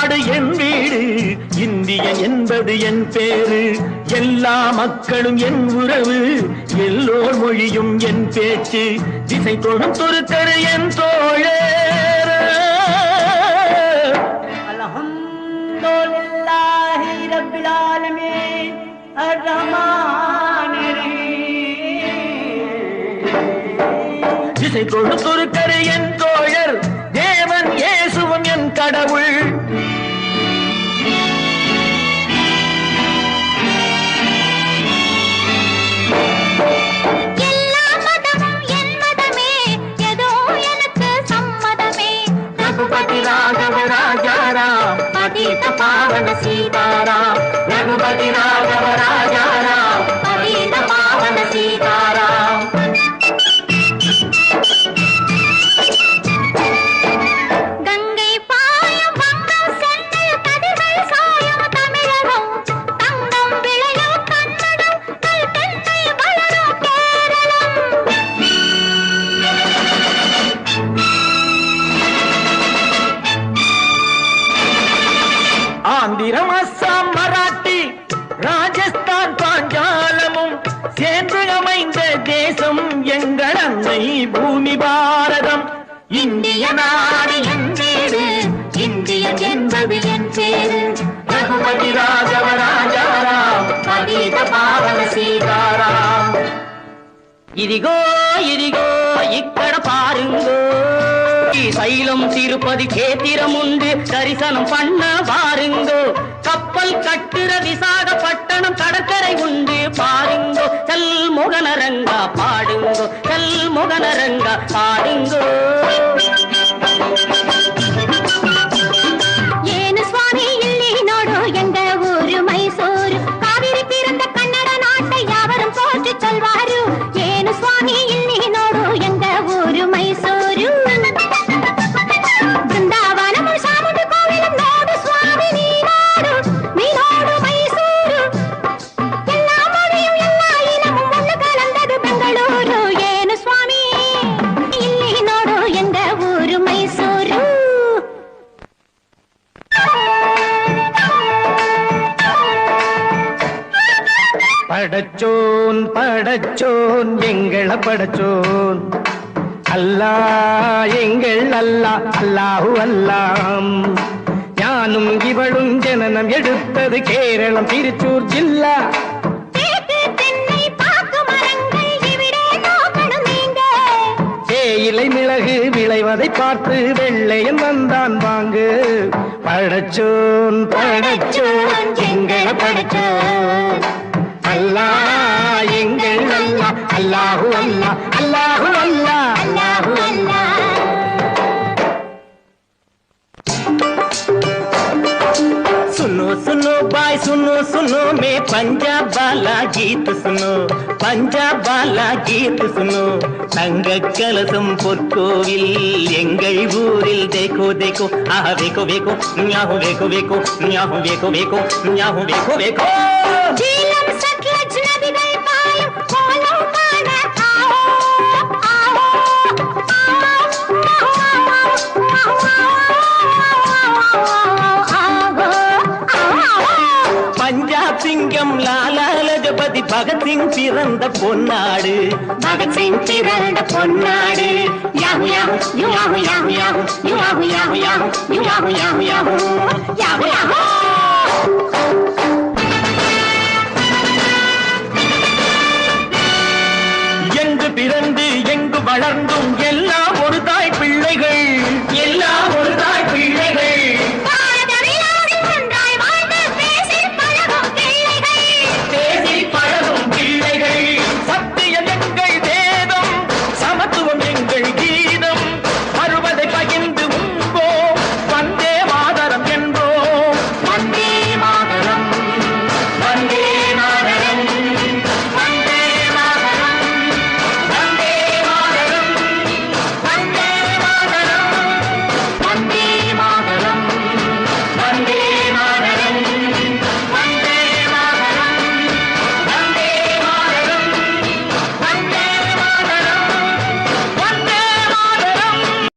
நாடு என் வீடு, இந்தியன் என்பது என் பேரு. எல்லா மக்களும் என் உறவு, எல்லோர் மொழியும் என் பேச்சு. திசை தொழும் துருக்கரு என் தோழர். அல்ஹம்துலில்லாஹி ரப்பில் ஆலமீன் அர்-ரஹ்மானிர் ரஹீம். திசை தொழும் துருக்கரு என் தோழர், தேவன் இயேசுவும் என் கடவுள். எல்லா மதமும் என் மதமே, ஏதோ எனக்கு சம்மதமே. ரகுபதி ராகவ ராஜாராம், பதித பாவன சீதாராம். ரகுபதி ராகவ ராஜாராம், பதித பாவன சீதாராம். கங்கை பாயும் வங்கம் செந்தில் கதிர்கள் சாயும் தமிழகம். தங்கம் விளையும் கன்னடம், கல் தென்னை வளரும் கேரளம். ஆந்திரம், அஸ்ஸாம், மராட்டி, ராஜஸ்தான், பாஞ்சாலமும் சேர்ந்து அமைந்த தேசம் எங்கள் அன்னை பூமி பாரதம். இந்திய நாடு என் வீடு, இந்தியன் என்பது என் பேரு. ரகுபதி ராகவ ராஜாராம், பதித பாவன சீதாராம். ఇదిగో ఇదిగో ఇక్కడ పారుంగో, சைலம் திருப்பதி கேத்திரம் உண்டு, தரிசனம் பண்ண பாருங்கோ. கப்பல் கட்டுற விசாகப்பட்டணம் கடற்கரை உண்டு பாருங்கோ. கல் முகனரங்கா பாடுங்கோ, கல் முகனரங்கா பாடுங்கோ. ಏನು ಸ್ವಾಮಿ ಇಲ್ಲಿ ನೋಡು ಎಂಗ ಊರು ಮೈಸೂರು. ಕಾವೇರಿ ತೀರದ ಕನ್ನಡ ನಾಟ ಯಾವரும் போற்றி சொல்வாரு. ಏನು ಸ್ವಾಮಿ ಇಲ್ಲಿ ನೋಡು ಎಂಗ ಊರು ಮೈಸೂರು. ಬೃಂದಾವನము ಸಾಮುಂಡಿ ಕೋವಿಲಂ ನೋಡು ಸ್ವಾಮಿ ನೀ ನೋಡು ಮೈಸೂರು. ಎಲ್ಲ ಮொழியும் ಎಲ್ಲ இனமும் ஒன்று கலந்தது பெங்களூரு. ಏನು ಸ್ವಾಮಿ ಇಲ್ಲಿ ನೋಡು ಎಂಗ ಊರು ಮೈಸೂರು. படச்சோன் படச்சோன் எங்கள படச்சோன், அல்லாஹ் எங்கள் அல்லாஹ், அல்லாஹு அல்லாம். ஞானும் இவளும் ஜனனம் எடுத்தது கேரளம் திருச்சூர் ஜில்லா. தேக்கு தென்னை பாக்கு மரங்கள் இவிடே நோக்கணும் நீங்க. தேயிலை மிளகு விளைவதை பார்த்து வெள்ளையன் வந்தான் வாங்கு. படச்சோன் படச்சோன் எங்கள படச்சோன், அல்லாஹ் எங்கள் அல்லாஹ், அல்லாஹு அல்லாஹ், அல்லாஹு அல்லாஹ், அல்லாஹு அல்லாஹ். सुनो सुनो बाय सुनो सुनो मैं पंजाब वाला गीत सुनो, पंजाब वाला गीत सुनो. தங்க கலசம் பொற்கோவில் எங்கள் ஊரில் देखो देखो, ஆஹா வேகோ வேகோ, ஞாஹு வேகோ வேகோ, ஞாஹு வேகோ வேகோ, ஞாஹு வேகோ வேகோ. ஜீலம் சட்லஜ் நதிகள் பாயும் கோலம் காண ஆவோ ஆவோ பஞ்சாப் சிங்கம் லாலா லஜபதி பகத்சிங் பிறந்த பொன்னாடு, பகத்சிங் பிறந்த பொன்னாடு. யாஹு யாஹு யாஹு யாஹு யாஹு யாஹு யாஹு யாஹு யாஹு யாஹு யாஹு யாஹு யாஹு. எங்கு பிறந்து எங்கு வளர்ந்த